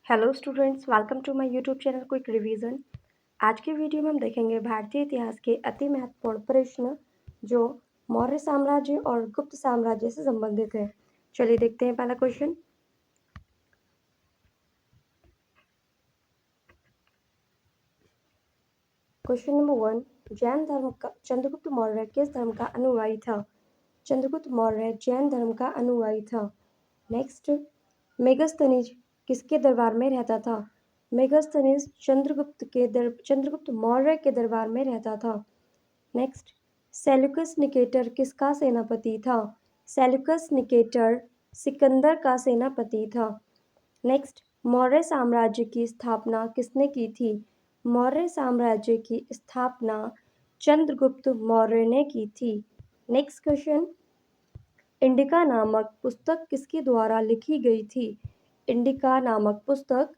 Hello students, welcome to my YouTube channel quick revision. आज के video में हम देखेंगे भारतीय इतिहास के अति महत्वपूर्ण प्रश्न जो मौर्य साम्राज्य और गुप्त साम्राज्य से संबंधित है। चलिए देखते हैं पहला क्वेश्चन। क्वेश्चन नंबर 1, जैन धर्म का चंद्रगुप्त मौर्य किस धर्म का अनुयायी था? चंद्रगुप्त मौर्य जैन धर्म का अनुयायी था। नेक्स्ट, मेगस्थनीज किसके दरबार में रहता था? मेगस्थनीज चंद्रगुप्त मौर्य के दरबार में रहता था। नेक्स्ट, सेल्यूकस निकेटर किसका सेनापति था? सेल्यूकस निकेटर सिकंदर का सेनापति था। नेक्स्ट, मौर्य साम्राज्य की स्थापना किसने की थी? मौर्य साम्राज्य की स्थापना चंद्रगुप्त मौर्य ने की थी। नेक्स्ट क्वेश्चन, इंडिका नामक पुस्तक किसके द्वारा लिखी गई थी? इंडिका नामक पुस्तक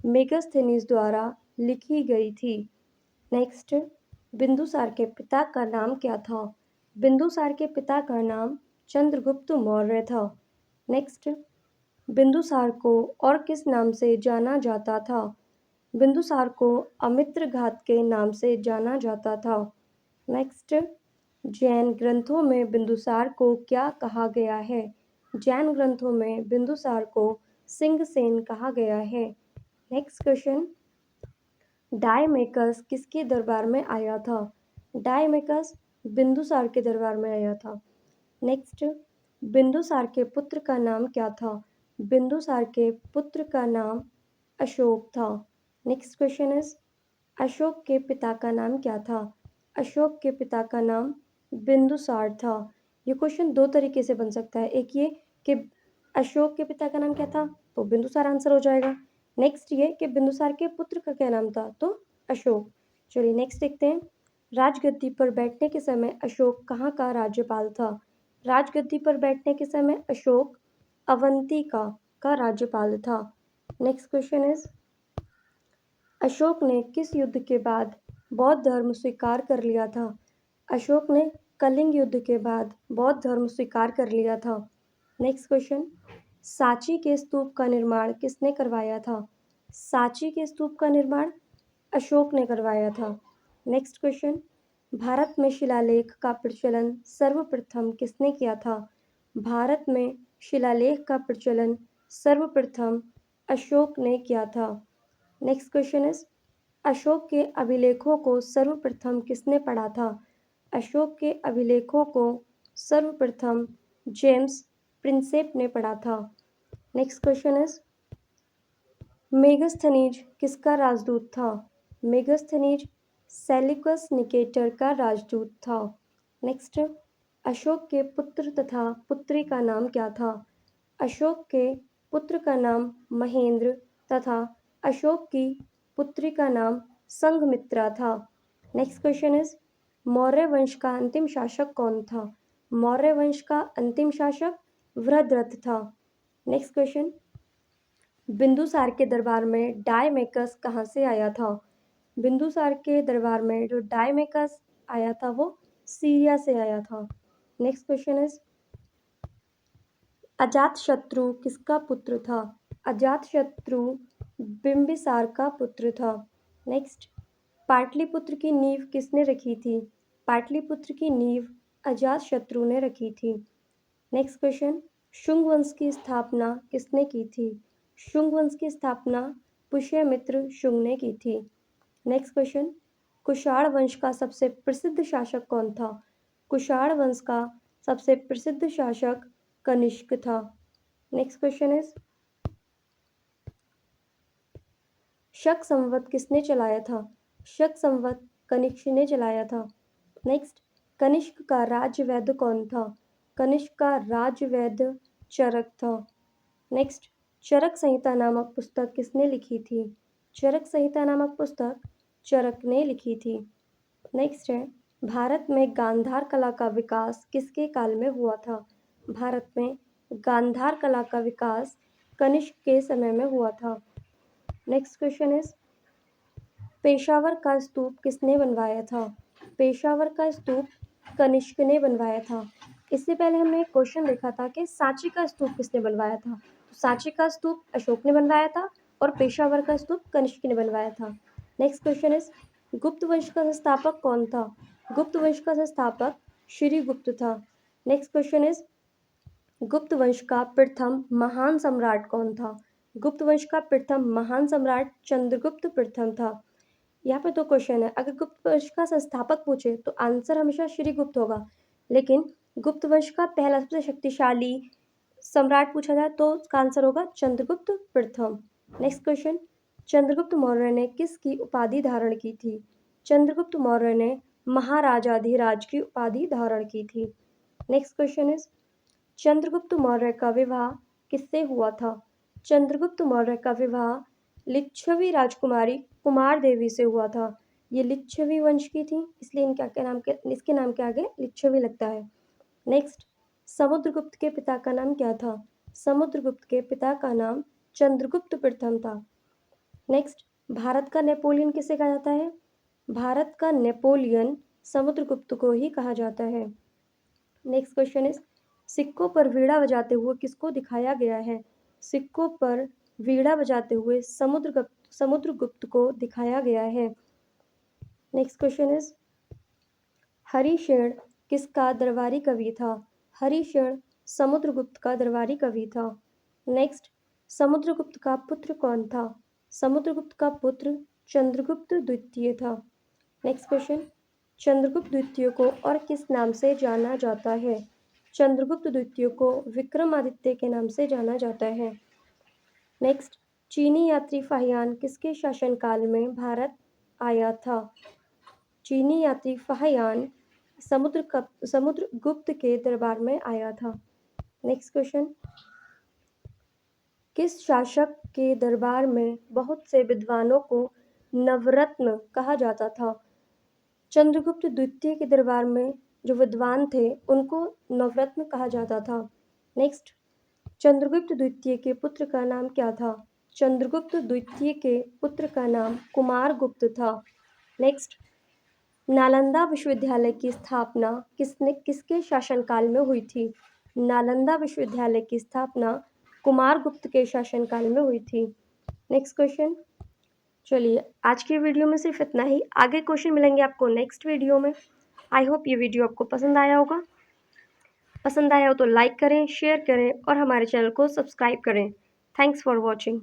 मेगस्थनीज द्वारा लिखी गई थी। नेक्स्ट, बिंदुसार के पिता का नाम क्या था? बिंदुसार के पिता का नाम चंद्रगुप्त मौर्य था। नेक्स्ट, बिंदुसार को और किस नाम से जाना जाता था? बिंदुसार को अमित्रघात के नाम से जाना जाता था। नेक्स्ट, जैन ग्रंथों में बिंदुसार को क्या कहा गया है? जैन ग्रंथों में बिंदुसार को सिंहसेन कहा गया है। नेक्स्ट क्वेश्चन, डायमेकस किसके दरबार में आया था? डायमेकस बिंदुसार के दरबार में आया था। नेक्स्ट, बिंदुसार के पुत्र का नाम क्या था? बिंदुसार के पुत्र का नाम अशोक था। नेक्स्ट क्वेश्चन इज, अशोक के पिता का नाम क्या था? अशोक के पिता का नाम बिंदुसार था। ये क्वेश्चन दो तरीके से बन सकता है। एक ये कि अशोक के पिता का नाम क्या था, तो बिंदुसार आंसर हो जाएगा। नेक्स्ट ये कि बिंदुसार के पुत्र का क्या नाम था, तो अशोक। चलिए नेक्स्ट देखते हैं। राजगद्दी पर बैठने के समय अशोक कहाँ का राज्यपाल था? राजगद्दी पर बैठने के समय अशोक अवंतिका का राज्यपाल था। नेक्स्ट क्वेश्चन इज, अशोक ने किस युद्ध के बाद बौद्ध धर्म स्वीकार कर लिया था? अशोक ने कलिंग युद्ध के बाद बौद्ध धर्म स्वीकार कर लिया था। नेक्स्ट क्वेश्चन, सांची के स्तूप का निर्माण किसने करवाया था? सांची के स्तूप का निर्माण अशोक ने करवाया था। नेक्स्ट क्वेश्चन, भारत में शिलालेख का प्रचलन सर्वप्रथम किसने किया था? भारत में शिलालेख का प्रचलन सर्वप्रथम अशोक ने किया था। नेक्स्ट क्वेश्चन इज, अशोक के अभिलेखों को सर्वप्रथम किसने पढ़ा था? अशोक के अभिलेखों को सर्वप्रथम जेम्स प्रिंसेप ने पढ़ा था। नेक्स्ट क्वेश्चन इज, मेगस्थनीज किसका राजदूत था? मेगस्थनीज सेल्यूकस निकेटर का राजदूत था। नेक्स्ट, अशोक के पुत्र तथा पुत्री का नाम क्या था? अशोक के पुत्र का नाम महेंद्र तथा अशोक की पुत्री का नाम संघमित्रा था। नेक्स्ट क्वेश्चन इज, मौर्य वंश का अंतिम शासक कौन था? मौर्य वंश का अंतिम शासक वृद्धरथ था। नेक्स्ट क्वेश्चन, बिंदुसार के दरबार में डायमेकस कहाँ से आया था? बिंदुसार के दरबार में जो डायमेकस आया था वो सीरिया से आया था। नेक्स्ट क्वेश्चन इज, अजातशत्रु किसका पुत्र था? अजातशत्रु बिंबिसार का पुत्र था। नेक्स्ट, पाटलिपुत्र की नींव किसने रखी थी? पाटलिपुत्र की नींव अजातशत्रु ने रखी थी। नेक्स्ट क्वेश्चन, शुंग वंश की स्थापना किसने की थी? शुंग वंश की स्थापना पुष्यमित्र शुंग ने की थी। नेक्स्ट क्वेश्चन, कुषाण वंश का सबसे प्रसिद्ध शासक कौन था? कुषाण वंश का सबसे प्रसिद्ध शासक कनिष्क था। नेक्स्ट क्वेश्चन इज, शक संवत किसने चलाया था? शक संवत कनिष्क ने चलाया था। नेक्स्ट, कनिष्क का राजवैद्य कौन था? कनिष्क का राजवैद्य चरक था। नेक्स्ट, चरक संहिता नामक पुस्तक किसने लिखी थी? चरक संहिता नामक पुस्तक चरक ने लिखी थी। नेक्स्ट है, भारत में गांधार कला का विकास किसके काल में हुआ था? भारत में गांधार कला का विकास कनिष्क के समय में हुआ था। नेक्स्ट क्वेश्चन इज, पेशावर का स्तूप किसने बनवाया था? पेशावर का स्तूप कनिष्क ने बनवाया था। इससे पहले हमने एक क्वेश्चन देखा था कि सांची का स्तूप किसने बनवाया था। तो सांची का स्तूप अशोक ने बनवाया था और पेशावर का स्तूप कनिष्क ने बनवाया था। नेक्स्ट क्वेश्चन इज गुप्त वंश का संस्थापक कौन था? गुप्त वंश का संस्थापक श्री गुप्त था। नेक्स्ट क्वेश्चन इज गुप्त वंश का प्रथम महान सम्राट कौन था? गुप्त वंश का प्रथम महान सम्राट चंद्रगुप्त प्रथम था। यहाँ पे दो क्वेश्चन है, अगर गुप्त वंश का संस्थापक पूछे तो आंसर हमेशा श्री गुप्त होगा, लेकिन गुप्त वंश का पहला सबसे शक्तिशाली सम्राट पूछा जाए तो उसका आंसर होगा चंद्रगुप्त प्रथम। नेक्स्ट क्वेश्चन, चंद्रगुप्त मौर्य ने किसकी उपाधि धारण की थी? चंद्रगुप्त मौर्य ने महाराजाधिराज की उपाधि धारण की थी। Next question is Chandragupta Maurya का विवाह किससे हुआ था? चंद्रगुप्त मौर्य का विवाह लिच्छवी राजकुमारी कुमार देवी से हुआ था। ये लिच्छवी वंश की थी, इसलिए इसके नाम के आगे लिच्छवी लगता है। नेक्स्ट, समुद्रगुप्त के पिता का नाम क्या था? समुद्रगुप्त के पिता का नाम चंद्रगुप्त प्रथम था। नेक्स्ट, भारत का नेपोलियन किसे कहा जाता है? भारत का नेपोलियन समुद्रगुप्त को ही कहा जाता है। नेक्स्ट क्वेश्चन इज सिक्कों पर वीणा बजाते हुए किसको दिखाया गया है? सिक्कों पर वीणा बजाते हुए समुद्रगुप्त को दिखाया गया है। नेक्स्ट क्वेश्चन इज हरिशेन किसका दरबारी कवि था? हरिशेन समुद्रगुप्त का दरबारी कवि था। नेक्स्ट, समुद्रगुप्त का पुत्र कौन था? समुद्रगुप्त का पुत्र चंद्रगुप्त द्वितीय था। नेक्स्ट क्वेश्चन, चंद्रगुप्त द्वितीय को और किस नाम से जाना जाता है? चंद्रगुप्त द्वितीय को विक्रमादित्य के नाम से जाना जाता है। नेक्स्ट, चीनी यात्री फाहियान किसके शासनकाल में भारत आया था? चीनी यात्री फाहियान समुद्रगुप्त के दरबार में आया था। नेक्स्ट क्वेश्चन, किस शासक के दरबार में बहुत से विद्वानों को नवरत्न कहा जाता था? चंद्रगुप्त द्वितीय के दरबार में जो विद्वान थे उनको नवरत्न कहा जाता था। नेक्स्ट, चंद्रगुप्त द्वितीय के पुत्र का नाम क्या था? चंद्रगुप्त द्वितीय के पुत्र का नाम कुमारगुप्त था। नेक्स्ट, नालंदा विश्वविद्यालय की स्थापना किसके शासनकाल में हुई थी? नालंदा विश्वविद्यालय की स्थापना कुमारगुप्त के शासनकाल में हुई थी। नेक्स्ट क्वेश्चन, चलिए आज की वीडियो में सिर्फ इतना ही, आगे क्वेश्चन मिलेंगे आपको नेक्स्ट वीडियो में। आई होप ये वीडियो आपको पसंद आया होगा। पसंद आया हो तो लाइक करें, शेयर करें और हमारे चैनल को सब्सक्राइब करें। Thanks for watching.